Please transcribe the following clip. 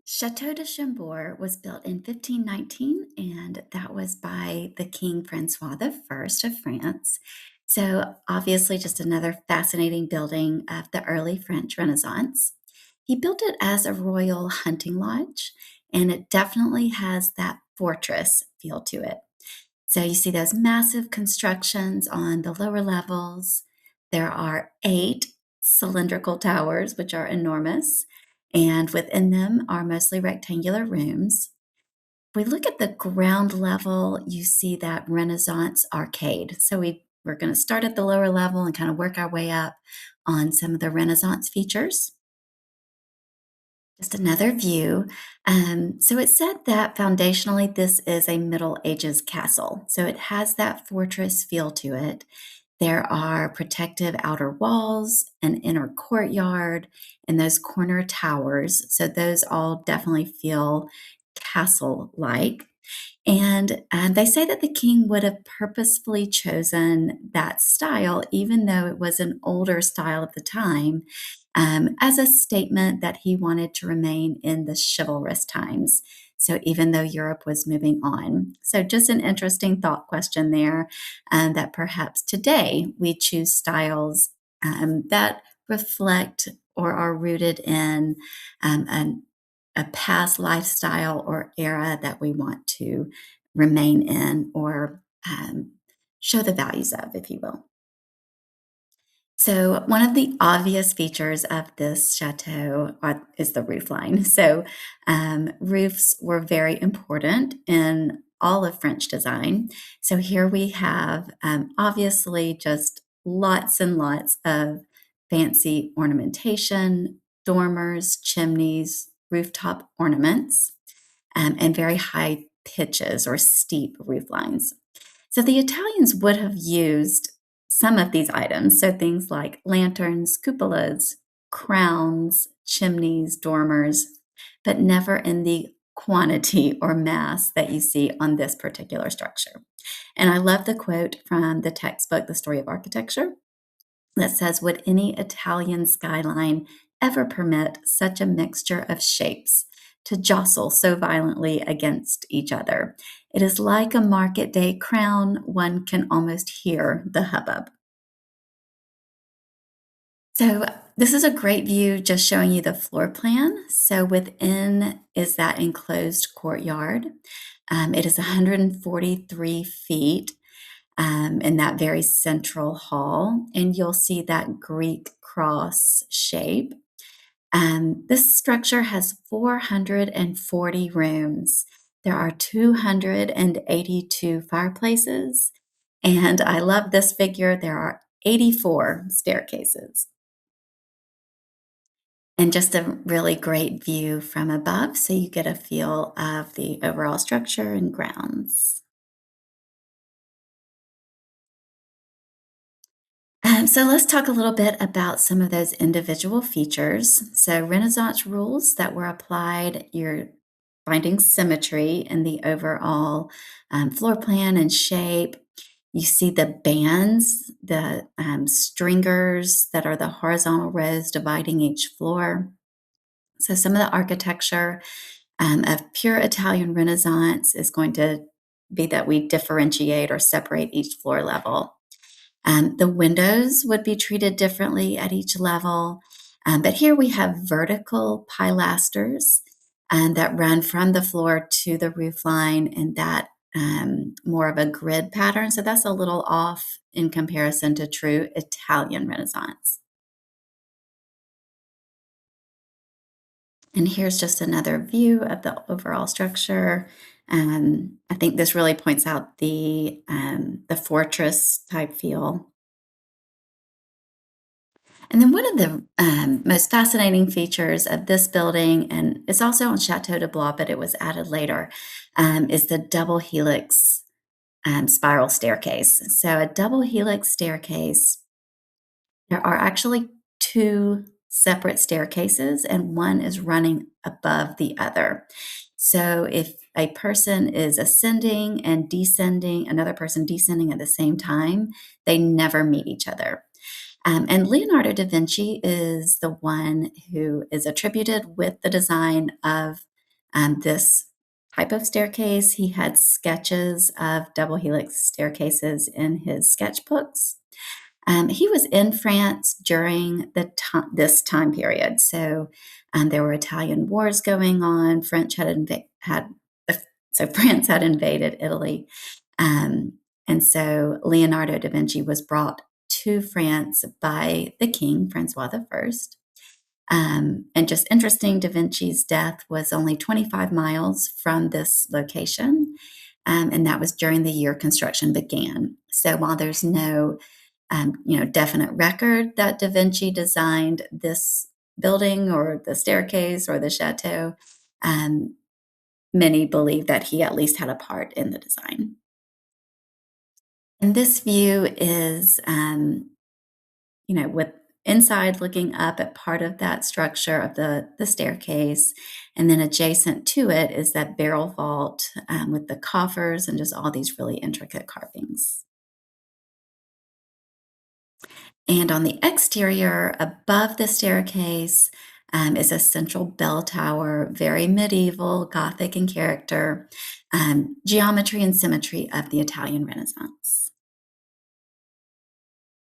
Chateau de Chambord was built in 1519, and that was by the King Francois I of France. So, obviously, just another fascinating building of the early French Renaissance. He built it as a royal hunting lodge, and it definitely has that fortress feel to it. So you see those massive constructions on the lower levels. There are eight cylindrical towers, which are enormous, and within them are mostly rectangular rooms. If we look at the ground level, you see that Renaissance arcade. So we're going to start at the lower level and kind of work our way up on some of the Renaissance features. Just another view. So it said that foundationally, this is a Middle Ages castle. So it has that fortress feel to it. There are protective outer walls, an inner courtyard, and those corner towers. So those all definitely feel castle like. And they say that the king would have purposefully chosen that style, even though it was an older style at the time, as a statement that he wanted to remain in the chivalrous times. So, even though Europe was moving on. So, just an interesting thought question there, that perhaps today we choose styles that reflect or are rooted in a past lifestyle or era that we want to remain in or show the values of, if you will. So, one of the obvious features of this chateau is the roof line. So, roofs were very important in all of French design. So, here we have obviously just lots and lots of fancy ornamentation, dormers, chimneys, rooftop ornaments, and very high pitches or steep roof lines. So the Italians would have used some of these items, so things like lanterns, cupolas, crowns, chimneys, dormers, but never in the quantity or mass that you see on this particular structure. And I love the quote from the textbook, The Story of Architecture, that says, would any Italian skyline ever permit such a mixture of shapes to jostle so violently against each other? It is like a market day crown. One can almost hear the hubbub. So, this is a great view just showing you the floor plan. So, within is that enclosed courtyard. It is 143 feet in that very central hall, and you'll see that Greek cross shape. This structure has 440 rooms. There are 282 fireplaces, and I love this figure. There are 84 staircases. And just a really great view from above, so you get a feel of the overall structure and grounds. So let's talk a little bit about some of those individual features. So Renaissance rules that were applied, you're finding symmetry in the overall floor plan and shape. You see the bands, the stringers that are the horizontal rows dividing each floor. So some of the architecture of pure Italian Renaissance is going to be that we differentiate or separate each floor level. The windows would be treated differently at each level. But here we have vertical pilasters that run from the floor to the roof line and that more of a grid pattern. So that's a little off in comparison to true Italian Renaissance. And here's just another view of the overall structure. I think this really points out the fortress type feel. And then one of the most fascinating features of this building, and it's also on Chateau de Blois, but it was added later, is the double helix spiral staircase. So a double helix staircase, there are actually two separate staircases, and one is running above the other. So if a person is ascending and descending, another person descending at the same time, they never meet each other. And Leonardo da Vinci is the one who is attributed with the design of This type of staircase, he had sketches of double helix staircases in his sketchbooks. He was in France during this time period. So there were Italian wars going on. So France had invaded Italy, and so Leonardo da Vinci was brought to France by the king, Francois I. And just interesting, Da Vinci's death was only 25 miles from this location, and that was during the year construction began. So while there's no definite record that Da Vinci designed this building or the staircase or the chateau, um, many believe that he at least had a part in the design. And this view is, with inside looking up at part of that structure of the staircase, and then adjacent to it is that barrel vault with the coffers and just all these really intricate carvings. And on the exterior, above the staircase, is a central bell tower, very medieval, Gothic in character, geometry and symmetry of the Italian Renaissance.